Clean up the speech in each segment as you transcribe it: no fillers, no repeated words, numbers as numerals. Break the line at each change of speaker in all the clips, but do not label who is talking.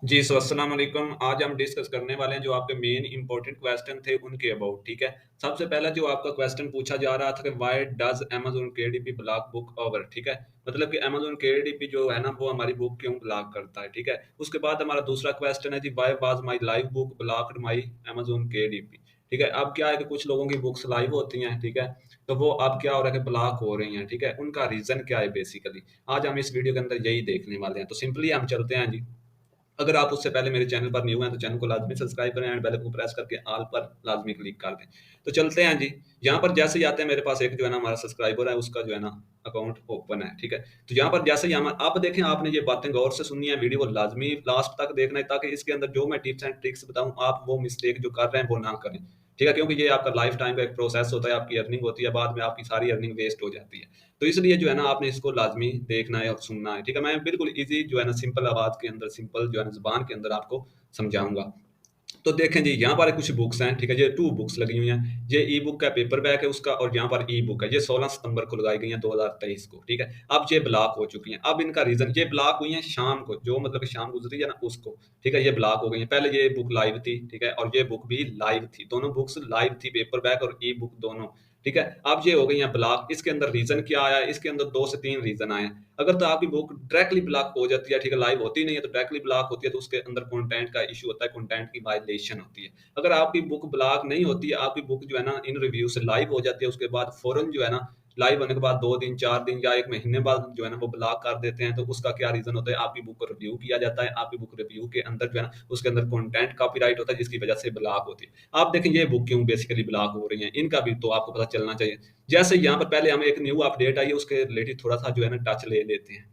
जी, सो अस्सलाम वालेकुम। आज हम डिस्कस करने वाले हैं जो आपके मेन इंपॉर्टेंट क्वेश्चन थे उनके अबाउट, ठीक है? सबसे पहला जो आपका क्वेश्चन पूछा जा रहा था कि why does Amazon KDP block book over, ठीक है? मतलब कि अमेज़न केडीपी जो है ना वो हमारी बुक क्यों ब्लॉक करता है, ठीक है? उसके बाद हमारा दूसरा क्वेश्चन है जी why was my live book blocked my Amazon KDP, ठीक है? अब क्या है कि कुछ लोगों की बुक्स लाइव होती हैं, ठीक है? तो वो अब क्या हो रहा है कि ब्लॉक हो रही हैं, ठीक है? उनका रीज़न क्या है बेसिकली? आज हम इस वीडियो के अंदर यही देखने वाले हैं। तो सिंपली हम चलते हैं जी। अगर आप उससे पहले मेरे चैनल पर न्यू हैं तो चैनल को लाज़मी सब्सक्राइब करें एंड बेल को प्रेस करके ऑल पर लाज़मी क्लिक कर दें। तो चलते हैं जी, यहाँ पर जैसे ही आते हैं मेरे पास एक जो है ना हमारा सब्सक्राइबर है उसका जो है ना अकाउंट ओपन है, ठीक है? तो यहाँ पर जैसे ही हम अब देखें आपने ये बातें गौर से सुननी है, वीडियो को लाज़मी लास्ट तक देखना है ताकि इसके अंदर जो मैं टिप्स एंड ट्रिक्स बताऊँ आप वो मिस्टेक जो कर रहे हैं वो ना करें, ठीक है? क्योंकि ये आपका लाइफ टाइम का एक प्रोसेस होता है, आपकी अर्निंग होती है, बाद में आपकी सारी अर्निंग वेस्ट हो जाती है। तो इसलिए जो है ना आपने इसको लाज़मी देखना है और सुनना है, ठीक है? मैं बिल्कुल ईज़ी जो है ना सिंपल आवाज़ के अंदर, सिंपल जो है ना ज़ुबान के अंदर आपको समझाऊँगा। तो देखें जी, यहाँ पर कुछ बुक्स हैं, ठीक है? ये 2 बुक्स लगी हुई हैं। ये ई-बुक का पेपर बैक है उसका और यहाँ पर ई-बुक है। ये 16 सितंबर को लगाई गई हैं 2023 को, ठीक है? अब ये ब्लॉक हो चुकी हैं। अब इनका रीज़न ये ब्लॉक हुई हैं शाम को, जो मतलब कि शाम गुज़री है ना उसको, ठीक है? ये ब्लॉक हो गई हैं। पहले ये बुक लाइव थी, ठीक है? और ये बुक भी लाइव थी। दोनों बुक्स लाइव थी, पेपर बैक और ई-बुक दोनों, ठीक है? अब ये हो गई हैं ब्लॉक। इसके अंदर रीज़न क्या आया है? इसके अंदर 2 से 3 रीज़न आए हैं। अगर तो आपकी बुक डायरेक्टली ब्लॉक हो जाती है, ठीक है? लाइव होती नहीं है तो डायरेक्टली ब्लॉक होती है तो उसके अंदर कंटेंट का इश्यू होता है, कंटेंट की वायलेशन होती है। अगर आपकी बुक ब्लॉक नहीं होती है, आपकी बुक जो है ना इन रिव्यू से लाइव हो जाती है, उसके बाद फ़ौरन जो है ना लाइव होने के बाद 2 दिन, 4 दिन या 1 महीने बाद जो है ना वो ब्लॉक कर देते हैं, तो उसका क्या रीज़न होता है? आपकी बुक को रिव्यू किया जाता है, आपकी बुक रिव्यू के अंदर जो है ना उसके अंदर कंटेंट कॉपीराइट होता है जिसकी वज़ह से ब्लॉक होती है। आप देखें ये बुक क्यों बेसिकली ब्लॉक हो रही हैं, इनका भी तो आपको पता चलना चाहिए। जैसे यहाँ पर पहले हमें एक न्यू अपडेट आई है उसके रिलेटेड थोड़ा-सा जो है ना टच ले लेते हैं।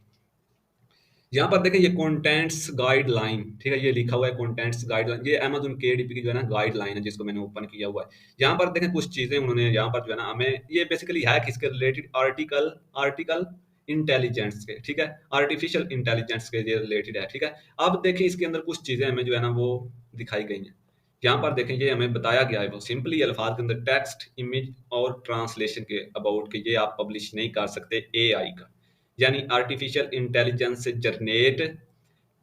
यहाँ पर देखें ये कंटेंट्स गाइडलाइन, ठीक है? ये लिखा हुआ है कंटेंट्स गाइडलाइन, ये अमेज़न केडीपी की जो है ना गाइडलाइन है जिसको मैंने ओपन किया हुआ है। यहाँ पर देखें कुछ चीज़ें उन्होंने यहाँ पर जो है ना हमें ये बेसिकली है किसके रिलेटेड आर्टिकल आर्टिकल इंटेलिजेंस के, ठीक है? आर्टिफिशियल इंटेलिजेंस के ये रिलेटेड है, ठीक है? अब देखिए इसके अंदर कुछ चीज़ें हमें जो है ना वो दिखाई गई हैं। यहाँ पर देखें ये हमें बताया गया है वो सिंपली अल्फाज के अंदर टेक्स्ट, इमेज और ट्रांसलेशन के अबाउट के ये आप पब्लिश नहीं कर सकते एआई का। यानी आर्टिफिशियल इंटेलिजेंस से जनरेट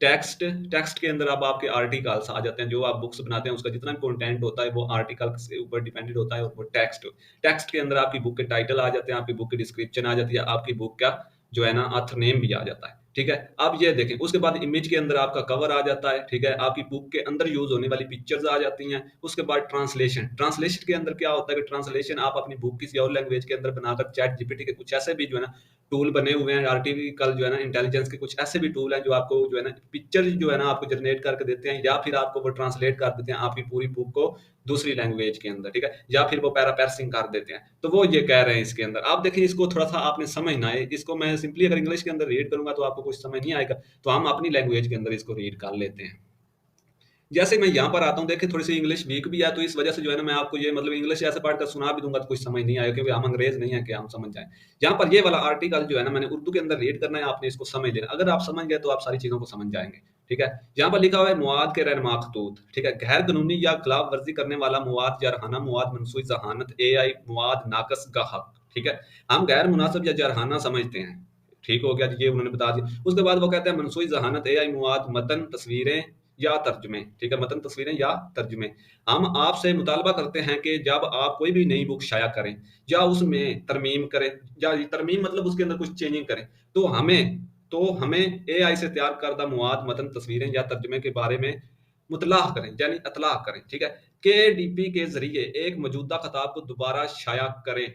टेक्स्ट टेक्स्ट के अंदर अब आपके आर्टिकल्स आ जाते हैं जो आप बुक्स बनाते हैं उसका जितना भी कंटेंट होता है वो आर्टिकल से ऊपर डिपेंडेंट होता है और वो टेक्स्ट टेक्स्ट के अंदर आपकी बुक के टाइटल आ जाते हैं, आपकी बुक की डिस्क्रिप्शन आ जाती है, आपकी बुक का जो है ना ऑथर नेम भी आ जाता है, ठीक है? अब ये देखें उसके बाद इमेज के अंदर आपका कवर आ जाता है, ठीक है? आपकी बुक के अंदर यूज होने वाली पिक्चर्स आ जाती हैं। उसके बाद ट्रांसलेशन ट्रांसलेशन के अंदर क्या होता है कि ट्रांसलेशन आप अपनी बुक किसी और लैंग्वेज के अंदर बनाकर चैट जीपीटी के कुछ ऐसे भी जो है ना टूल बने हुए हैं, आर्टिफिशियल जो है ना इंटेलिजेंस के कुछ ऐसे भी टूल हैं जो आपको जो है ना पिक्चर जो है ना आपको जनरेट करके देते हैं या फिर आपको वो ट्रांसलेट कर देते हैं आपकी पूरी बुक को दूसरी लैंग्वेज के अंदर, ठीक है? या फिर वो पैराफ्रेजिंग कर देते हैं। तो वो ये कह रहे हैं इसके अंदर। आप देखिए इसको थोड़ा-सा आपने समझना है। इसको मैं सिंपली अगर इंग्लिश के अंदर रीड करूँगा तो आपको कुछ समझ नहीं आएगा। तो हम अपनी लैंग्वेज के अंदर इसको रीड कर लेते हैं। जैसे मैं यहाँ पर आता हूँ, देखिए थोड़ी-सी इंग्लिश वीक भी है, तो इस वजह से जो है ना मैं आपको ये मतलब इंग्लिश ऐसे पढ़कर सुना भी दूँगा तो कुछ समझ नहीं आएगा क्योंकि हम अंग्रेज़ नहीं हैं कि हम समझ जाएँ। यहाँ पर ये वाला आर्टिकल जो है ना मैंने उर्दू के अंदर रीड करना है, आपने इसको समझ लेना। अगर आप समझ गए तो आप सारी चीज़ों को समझ जाएँगे, ठीक है? यहाँ पर लिखा हुआ है मवाद के गैर मखतूत, ठीक है? गैर कानूनी या खिलाफ वर्ज़ी करने वाला मवाद, जरहाना मवाद, मनसूई ज़हानत, एआई मवाद, नाक़िस का हक़, ठीक है? हम गैर मुनासिब या जरहाना समझते हैं, ठीक हो गया जी, ये उन्होंने बता दिया। उसके बाद वो कहते हैं मनसूई ज़हानत, एआई मवाद, मतन, तस्वीरें या तर्जुमे, ठीक है? मतन, तस्वीरें या तर्जुमे। हम आपसे मुतालबा करते हैं कि जब आप कोई भी नई बुक शाया करें या उसमें तरमीम करें या तरमीम मतलब उसके अंदर कुछ चेंजिंग करें, तो हमें एआई से तैयार करदा मवाद, मतन, तस्वीरें या तर्जुमे के बारे में मुतलाह करें, यानी इत्तला करें, ठीक है? केडीपी के ज़रिए एक मौजूदा खताब को दोबारा शाया करें,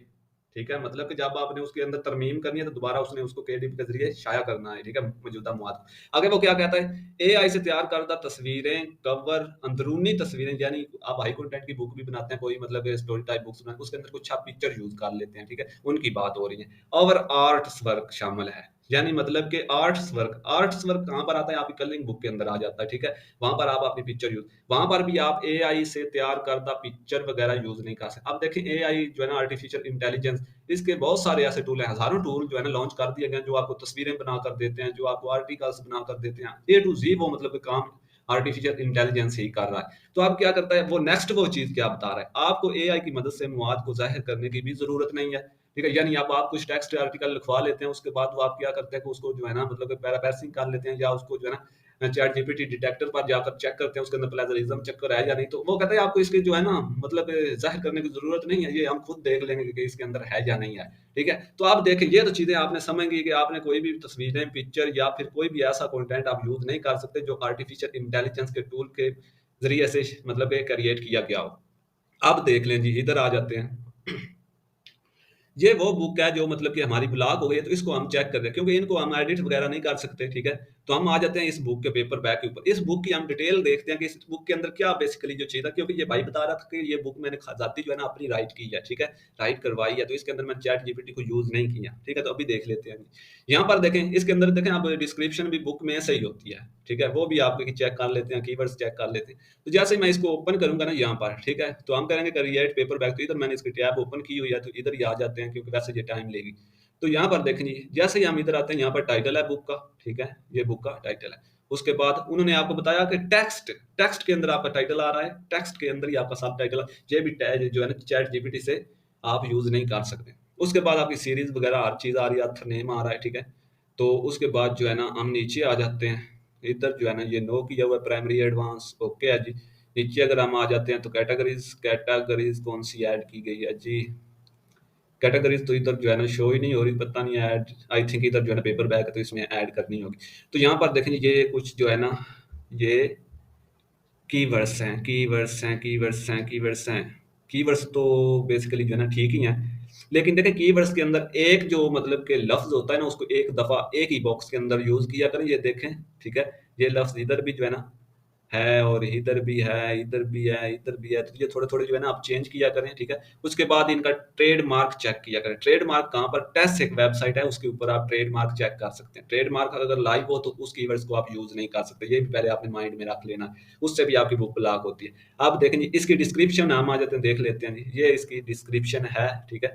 ठीक है? मतलब कि जब आपने उसके अंदर तरमीम करनी है तो दोबारा उसने उसको केडीपी के ज़रिए शाया करना है, ठीक है? मौजूदा मवाद को। आगे वो क्या कहता है? एआई से तैयार करदा तस्वीरें, कवर, अंदरूनी तस्वीरें यानी आप हाई कंटेंट की बुक भी बनाते हैं, कोई मतलब स्टोरी टाइप बुक्स बनाते हैं, उसके अंदर कुछ आप पिक्चर यूज़ कर लेते हैं, ठीक है? उनकी बात हो रही है। और आर्ट्स वर्क शामिल है, यानी मतलब कि आर्ट्स वर्क कहाँ पर आता है? आपकी कलरिंग बुक के अंदर आ जाता है, ठीक है? वहाँ पर आप अपनी पिक्चर यूज़ वहाँ पर भी आप एआई से तैयार करदा पिक्चर वगैरह यूज़ नहीं कर सकते। अब देखिए एआई जो है ना आर्टिफिशियल इंटेलिजेंस इसके बहुत सारे ऐसे टूल हैं, हज़ारों टूल जो है ना लॉन्च कर दिए गए हैं, जो आपको तस्वीरें बनाकर देते हैं, जो आपको आर्टिकल्स बनाकर देते हैं। ए टू ज़ी वो मतलब कि काम आर्टिफिशियल इंटेलिजेंस ही कर रहा है। तो अब क्या करता है वो नेक्स्ट वो चीज़ क्या बता रहा है, आपको एआई की मदद से मवाद को ज़ाहिर करने की भी ज़रूरत नहीं है, ठीक है? यानी अब आप कुछ टेक्स्ट आर्टिकल लिखवा लेते हैं, उसके बाद वो आप क्या करते हैं कि उसको जो है ना मतलब कि पैराफ्रेजिंग कर लेते हैं या उसको जो है ना चैट जीपीटी डिटेक्टर पर जाकर चेक करते हैं उसके अंदर प्लेजरिज्म चक्कर है या नहीं, तो वो कहता है आपको इसके जो है ना मतलब जाहिर करने की जरूरत नहीं है, ये हम खुद देख लेंगे कि इसके अंदर है या नहीं है। ठीक है, तो आप देखें ये तो चीजें आपने समझ गई कि आपने कोई भी तस्वीरें, पिक्चर या फिर कोई भी ऐसा कंटेंट आप यूज नहीं कर सकते जो आर्टिफिशियल इंटेलिजेंस के टूल के जरिए से मतलब क्रिएट किया गया हो। अब देख लें जी, इधर आ जाते हैं। ये वो बुक है जो मतलब कि हमारी ब्लॉक हो गई है, तो इसको हम चेक कर रहे हैं क्योंकि इनको हम एडिट वगैरह नहीं कर सकते। ठीक है, तो हम आ जाते हैं इस बुक के पेपर बैक के ऊपर। इस बुक की हम डिटेल देखते हैं कि इस बुक के अंदर क्या बेसिकली जो चीज़ है, क्योंकि ये भाई बता रहा था कि ये बुक मैंने जाती जो है ना अपनी राइट की है। ठीक है, राइट करवाई है, तो इसके अंदर मैंने चैट जीपीटी को यूज नहीं किया। ठीक है, तो अभी देख लेते हैं। यहाँ पर देखें, इसके अंदर देखें आप, डिस्क्रिप्शन भी बुक में सही होती है। ठीक है, वो भी आप चेक कर लेते हैं, कीवर्ड्स चेक कर लेते हैं। तो जैसे मैं इसको ओपन करूंगा ना यहाँ पर, ठीक है, तो हम करेंगे क्रिएट पेपर बैक, तो इधर मैंने इसकी टैब ओपन की हुई है, तो इधर ही आ जाते हैं क्योंकि वैसे ये टाइम लेगी। तो यहाँ पर देखें जी, जैसे ही हम इधर आते हैं, यहाँ पर टाइटल है बुक का। ठीक है, ये बुक का टाइटल है। उसके बाद उन्होंने आपको बताया कि टेक्स्ट, टेक्स्ट के अंदर आपका टाइटल आ रहा है, टेक्स्ट के अंदर ही आपका सब टाइटल है। ये भी जो है ना चैट जीपीटी से आप यूज नहीं कर सकते। उसके बाद आपकी सीरीज वगैरह हर चीज आ रही है, अथर नेम आ रहा है। ठीक है, तो उसके बाद जो है ना हम नीचे आ जाते हैं। इधर जो है ना ये नो किया हुआ है, प्राइमरी एडवांस ओके है जी। नीचे अगर हम आ जाते हैं तो कैटेगरीज, कैटेगरीज कौन सी ऐड की गई है जी, कैटेगरीज तो इधर जो है ना शो ही नहीं हो रही, पता नहीं ऐड, आई थिंक इधर जो है ना पेपर बैक है तो इसमें ऐड करनी होगी। तो यहाँ पर देखें ये कुछ जो है ना ये कीवर्ड्स हैं, कीवर्ड्स हैं, कीवर्ड्स हैं, कीवर्ड्स हैं। कीवर्ड्स तो बेसिकली जो है ना ठीक ही हैं, लेकिन देखें कीवर्ड्स के अंदर एक जो मतलब के लफ्ज होता है ना, उसको एक दफा एक ही बॉक्स के अंदर यूज किया करें। ये देखें, ठीक है, ये लफ्ज इधर भी जो है ना है, और इधर भी है, इधर भी है, इधर भी है, तो ये थोड़े थोड़े जो है ना आप चेंज किया करें। ठीक है, उसके बाद इनका ट्रेडमार्क चेक किया करें। ट्रेडमार्क कहाँ पर, टेस्ट एक वेबसाइट है उसके ऊपर आप ट्रेडमार्क चेक कर सकते हैं। ट्रेडमार्क अगर लाइव हो तो उस कीवर्ड्स को आप यूज नहीं कर सकते, ये भी पहले आपने माइंड में रख लेना, उससे भी आपकी बुक ब्लॉक होती है। आप देखें जी, इसकी डिस्क्रिप्शन हम आ जाते हैं, देख लेते हैं जी, ये इसकी डिस्क्रिप्शन है। ठीक है,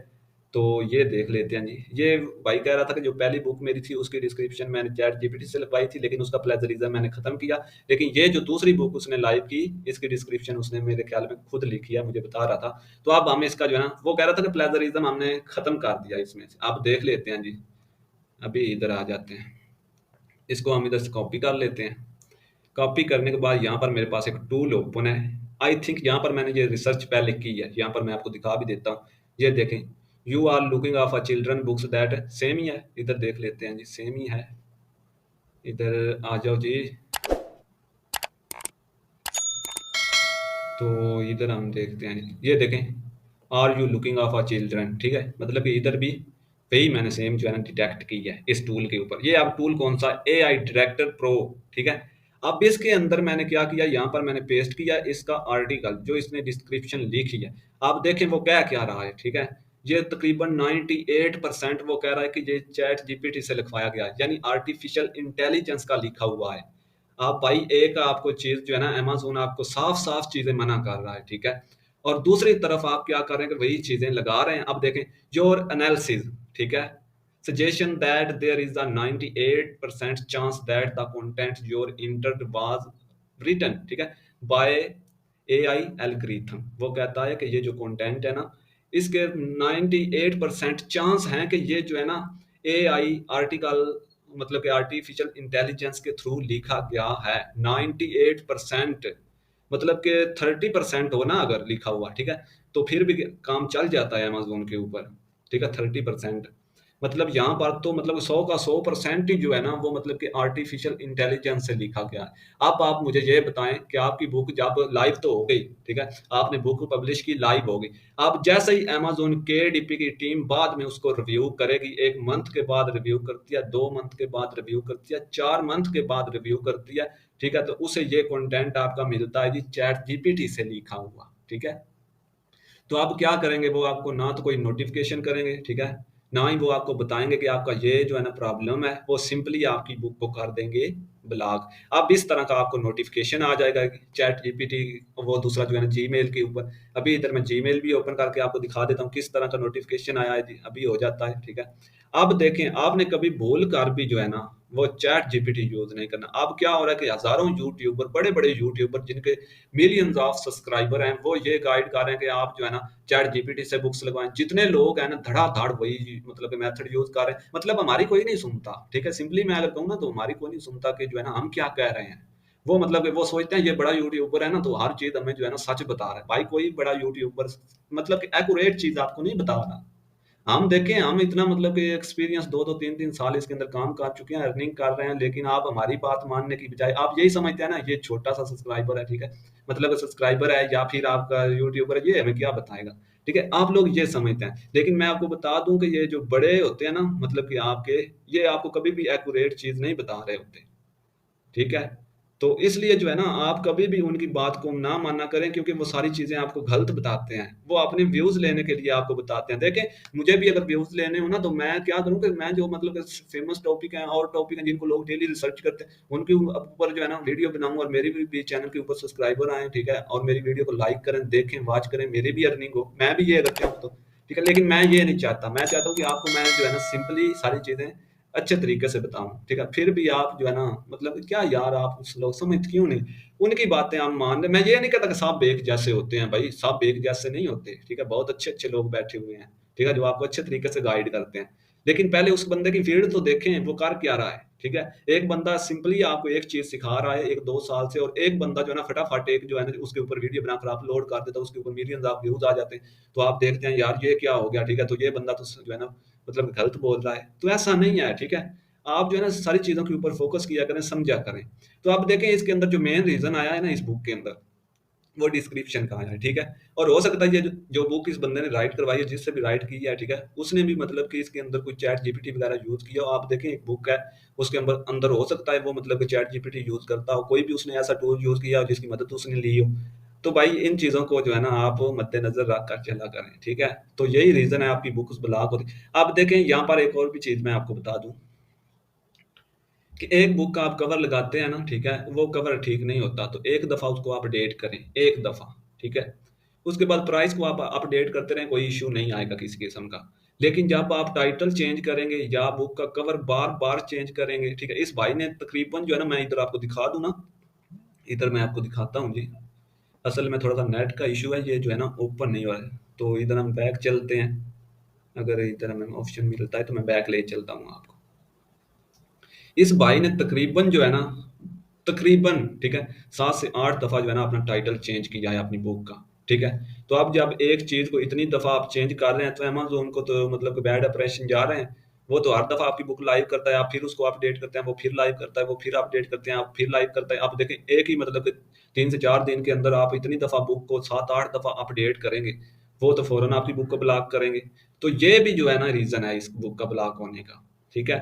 तो ये देख लेते हैं जी। ये भाई कह रहा था कि जो पहली बुक मेरी थी उसकी डिस्क्रिप्शन मैंने चैट जीपीटी से लगवाई थी, लेकिन उसका प्लेजरिज्म मैंने खत्म किया। लेकिन ये जो दूसरी बुक उसने लाइव की, इसकी डिस्क्रिप्शन उसने मेरे ख्याल में खुद लिखी है, मुझे बता रहा था। तो अब हम इसका जो है ना, वो कह रहा था कि प्लेजरिज्म हमने खत्म कर दिया इसमें से। आप देख लेते हैं जी, अभी इधर आ जाते हैं, इसको हम इधर से कॉपी कर लेते हैं। कॉपी करने के बाद यहाँ पर मेरे पास एक टूल ओपन है। आई थिंक यहाँ पर मैंने ये रिसर्च पहले की है, यहाँ पर मैं आपको दिखा भी देता हूँ। ये देखें, you are looking of a children books, that same ही है। इधर देख लेते हैं जी, सेम ही है। इधर आ जाओ जी, तो इधर हम देखते हैं, ये देखें, are you looking of a children. ठीक है, मतलब कि इधर भी वही मैंने सेम जो है ना डिटेक्ट की है इस टूल के ऊपर। ये अब टूल कौन सा, ए आई डायरेक्टर प्रो। ठीक है, अब इसके अंदर मैंने क्या किया, यहाँ पर मैंने पेस्ट किया इसका आर्टिकल जो इसने डिस्क्रिप्शन लिखी है। आप देखें वो क्या रहा है। ठीक है, ये तकरीबन 98% वो कह रहा है कि ये चैट जीपीटी से लिखवाया गया है, यानी आर्टिफिशियल इंटेलिजेंस का लिखा हुआ है। आप भाई एक आपको चीज जो है ना, अमेज़न आपको साफ-साफ चीजें मना कर रहा है। ठीक है, और दूसरी तरफ आप क्या कर रहे हैं कि वही चीजें लगा रहे हैं। अब देखें, योर एनालिसिस, ठीक है, suggestion that there is a 98% chance that the content you entered was written, ठीक है, by AI algorithm। वो कहता है कि ये जो कंटेंट है ना, इसके 98% चांस हैं कि ये जो है ना AI आर्टिकल मतलब कि आर्टिफिशियल इंटेलिजेंस के थ्रू लिखा गया है। 98% मतलब कि 30% हो ना अगर लिखा हुआ, ठीक है, तो फिर भी काम चल जाता है अमेज़न के ऊपर। ठीक है, 30% मतलब यहाँ पर तो मतलब 100 का 100% ही जो है ना वो मतलब कि आर्टिफिशियल इंटेलिजेंस से लिखा गया है। अब आप मुझे ये बताएं कि आपकी बुक जब लाइव तो हो गई, ठीक है, आपने बुक पब्लिश की, लाइव हो गई। अब जैसे ही अमेज़न केडीपी की टीम बाद में उसको रिव्यू करेगी, 1 मंथ के बाद रिव्यू करती है, 2 मंथ के बाद रिव्यू करती है, 4 मंथ के बाद रिव्यू करती है। ठीक है, तो उसे ये कंटेंट आपका मिलता है जी चैट जीपीटी से लिखा हुआ। ठीक है, तो आप क्या करेंगे, वो आपको ना तो कोई नोटिफिकेशन करेंगे, ठीक है, ना ही वो आपको बताएंगे कि आपका ये जो है ना प्रॉब्लम है, वो सिंपली आपकी बुक को कर देंगे ब्लॉक। अब इस तरह का आपको नोटिफिकेशन आ जाएगा चैट जीपीटी, वो दूसरा जो है ना जीमेल के ऊपर। अभी इधर मैं जीमेल भी ओपन करके आपको दिखा देता हूँ किस तरह का नोटिफिकेशन आया है जी, अभी हो जाता है। ठीक है, अब देखें, आपने कभी भूल कर भी जो है ना वो चैट जीपीटी यूज नहीं करना। अब क्या हो रहा है कि हजारों यूट्यूबर, बड़े बड़े यूट्यूबर जिनके मिलियंस ऑफ सब्सक्राइबर हैं, वो ये गाइड कर रहे हैं कि आप जो है ना चैट जीपीटी से बुक्स लगवाएं। जितने लोग हैं ना धड़ाधड़ वही मतलब मेथड यूज कर रहे हैं, मतलब हमारी कोई नहीं सुनता, ठीक है। सिंपली मैं अगर कहूँ ना तो हमारी कोई नहीं सुनता कि जो है ना हम क्या कह रहे हैं। वो मतलब कि वो सोचते हैं ये बड़ा यूट्यूबर है ना तो हर चीज हमें जो है ना सच बता रहा है। भाई कोई बड़ा यूट्यूबर मतलब कि एक्यूरेट चीज आपको नहीं बता रहा। हम देखें, हम इतना मतलब कि एक्सपीरियंस 2-2 3-3 साल इसके अंदर काम कर चुके हैं, अर्निंग कर रहे हैं, लेकिन आप हमारी बात मानने की बजाय आप यही समझते हैं ना ये छोटा सा सब्सक्राइबर है, ठीक है, मतलब सब्सक्राइबर है या फिर आपका यूट्यूबर है, ये हमें क्या बताएगा, ठीक है, आप लोग ये समझते हैं। लेकिन मैं आपको बता दूं कि ये जो बड़े होते हैं ना मतलब कि आपके, ये आपको कभी भी एक्यूरेट चीज नहीं बता रहे होते, ठीक है। तो इसलिए जो है ना आप कभी भी उनकी बात को ना माना करें, क्योंकि वो सारी चीजें आपको गलत बताते हैं। वो अपने व्यूज लेने के लिए आपको बताते हैं। देखें, मुझे भी अगर व्यूज लेने हो ना तो मैं क्या करूं कि मैं जो मतलब फेमस टॉपिक है और टॉपिक है जिनको लोग डेली रिसर्च करते हैं उनके ऊपर जो है ना वीडियो बनाऊं, और मेरी भी चैनल के ऊपर सब्सक्राइबर आए, ठीक है, और मेरी वीडियो को लाइक करें, देखें, वॉच करें, मेरी भी अर्निंग हो, मैं भी ये अगर चाहूँ तो, ठीक है। लेकिन मैं ये नहीं चाहता, मैं चाहता हूँ कि आपको मैं जो है ना सिंपली सारी चीजें अच्छे तरीके से बताऊं, ठीक है। फिर भी आप जो है ना मतलब क्या यार, आप उस लोग समझ क्यों नहीं, उनकी बातें आप मान ले। मैं ये नहीं कहता कि सब एक जैसे होते हैं, भाई सब एक जैसे नहीं होते, ठीक है, बहुत अच्छे अच्छे लोग बैठे हुए हैं, ठीक है, जो आपको अच्छे तरीके से गाइड करते हैं। लेकिन पहले उस बंदे की फील्ड तो देखें वो कर क्या रहा है, ठीक है। एक बंदा सिंपली आपको एक चीज सिखा रहा है 1-2 साल से, और एक बंदा जो है ना फटाफट एक जो है ना उसके ऊपर वीडियो बनाकर अपलोड कर देता है, उसके ऊपर मिलियंस ऑफ व्यूज आ जाते हैं। तो आप देखते हैं यार ये क्या हो गया, ठीक है, तो ये बंदा तो जो है ना मतलब गलत बोल रहा है। तो ऐसा नहीं है, ठीक है। आप जो है ना सारी चीजों के ऊपर फोकस किया करें, समझा करें। तो आप देखें इसके अंदर जो मेन रीजन आया है ना इस बुक के अंदर, वो डिस्क्रिप्शन का आया है, ठीक है। और हो सकता है ये जो बुक इस बंदे ने राइट करवाई है, जिससे भी राइट की है, ठीक है, उसने भी मतलब कि इसके अंदर कोई चैट जीपीटी वगैरह यूज किया हो। आप देखें एक बुक है, उसके अंदर अंदर हो सकता है वो मतलब कि चैट जीपीटी यूज करता हो, कोई भी उसने ऐसा टूल यूज किया हो जिसकी मदद उसने ली हो। तो भाई इन चीजों को जो है ना आप मद्देनजर रख कर चला करें, ठीक है। तो यही रीजन है आपकी बुक उस ब्लॉक होती। आप देखें यहाँ पर एक और भी चीज मैं आपको बता दूं कि एक बुक का आप कवर लगाते हैं ना, ठीक है, वो कवर ठीक नहीं होता, तो एक दफा उसको आप अपडेट करें, एक दफा, ठीक है। उसके बाद प्राइस को आप अपडेट करते रहें, कोई इशू नहीं आएगा किसी किस्म का। लेकिन जब आप टाइटल चेंज करेंगे या बुक का कवर बार बार चेंज करेंगे, ठीक है, इस भाई ने तकरीबन जो है ना, मैं इधर आपको दिखा दूं ना, इधर मैं आपको दिखाता हूँ जी। असल में थोड़ा सा नेट का इशू है, ये जो है ना ओपन नहीं हो रहा है, तो इधर हम बैक चलते हैं। अगर इधर हमें ऑप्शन मिलता है तो मैं बैक ले चलता हूँ आपको। इस भाई ने तकरीबन जो है ना, तकरीबन, ठीक है, 7 से 8 दफा जो है ना अपना टाइटल चेंज किया है अपनी बुक का, ठीक है। तो अब जब एक चीज को इतनी दफा आप चेंज कर रहे हैं तो अमेज़न को तो मतलब बैड इंप्रेशन जा रहे हैं। वो तो हर दफा आपकी बुक लाइव करता है, आप फिर उसको अपडेट करते हैं, वो फिर लाइव करता है, वो फिर अपडेट करते हैं, आप फिर लाइव करता है। आप देखें एक ही मतलब कि 3 से 4 दिन के अंदर आप इतनी दफा बुक को 7-8 दफा अपडेट करेंगे, वो तो फौरन आपकी बुक को ब्लॉक करेंगे। तो ये भी जो है ना रीजन है इस बुक का ब्लॉक होने का, ठीक है।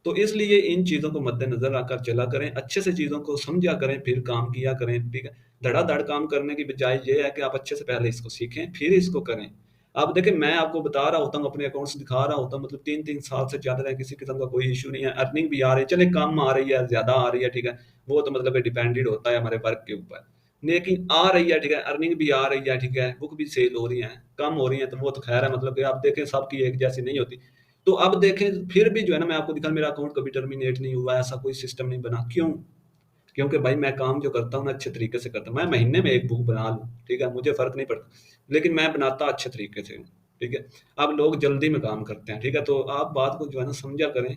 तो इसलिए इन चीज़ों को मद्देनज़र रखकर चला करें, अच्छे से चीज़ों को समझा करें, फिर काम किया करें, ठीक है। धड़ाधड़ काम करने की बजाय ये है कि आप अच्छे से पहले इसको सीखें, फिर इसको करें। आप देखें मैं आपको बता रहा होता हूँ, अपने अकाउंट्स दिखा रहा होता हूँ, मतलब 3-3 साल से चल रहे हैं, किसी किस्म का कोई इश्यू नहीं है, अर्निंग भी आ रही है, चले कम आ रही है, ज़्यादा आ रही है, ठीक है, वो तो मतलब डिपेंडेंट होता है हमारे वर्क के ऊपर। लेकिन आ रही है, ठीक है, अर्निंग भी आ रही है, ठीक है, बुक भी सेल हो रही है, कम हो रही है तो वो तो खैर है, मतलब कि आप देखें सबकी एक जैसी नहीं होती। तो अब देखें फिर भी जो है ना मैं आपको दिखा, मेरा अकाउंट कभी टर्मिनेट नहीं हुआ, ऐसा कोई सिस्टम नहीं बना। क्यों? क्योंकि भाई मैं काम जो करता हूँ ना अच्छे तरीके से करता हूँ। मैं महीने में एक बुक बना लूँ, ठीक है, मुझे फर्क नहीं पड़ता, लेकिन मैं बनाता अच्छे तरीके से हूँ, ठीक है। अब लोग जल्दी में काम करते हैं, ठीक है, तो आप बात को जो है ना समझा करें।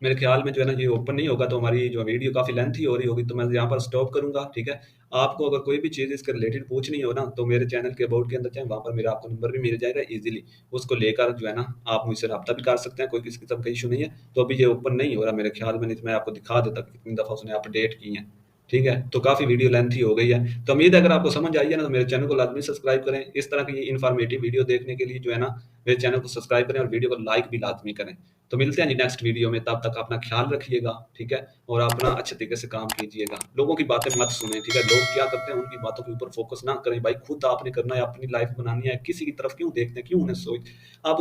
मेरे ख्याल में जो है ना ये ओपन नहीं होगा तो हमारी जो वीडियो काफ़ी लेंथी हो रही होगी, तो मैं यहाँ पर स्टॉप करूंगा, ठीक है। आपको अगर कोई भी चीज़ इसके रिलेटेड पूछनी हो ना तो मेरे चैनल के अबाउट के अंदर जाए, वहाँ पर मेरा आपको नंबर भी मिल जाएगा इजीली। उसको लेकर जो है ना आप मुझसे रब्ता भी कर सकते हैं, कोई किसी किस्म का इशू नहीं है। तो अभी ये ओपन नहीं हो रहा मेरे ख्याल में, नहीं तो मैं आपको दिखा देता कि कितनी दफ़ा उसने अपडेट की है, ठीक है। तो काफ़ी वीडियो लेंथी हो गई है, तो उम्मीद है अगर आपको समझ आई है ना तो मेरे चैनल को लाजमी सब्सक्राइब करें। इस तरह की इन्फॉर्मेटिव वीडियो देखने के लिए जो है ना मेरे चैनल को सब्सक्राइब करें और वीडियो को लाइक भी लाजमी करें। तो मिलते हैं जी नेक्स्ट वीडियो में, तब तक अपना ख्याल रखिएगा, ठीक है, और अपना अच्छे तरीके से काम कीजिएगा। लोगों की बातें मत सुने, ठीक है, लोग क्या करते हैं उनकी बातों के ऊपर फोकस ना करें। भाई खुद आपने करना है, अपनी लाइफ बनानी है, किसी की तरफ क्यों देखते हैं, क्यों उन्हें सोच। आप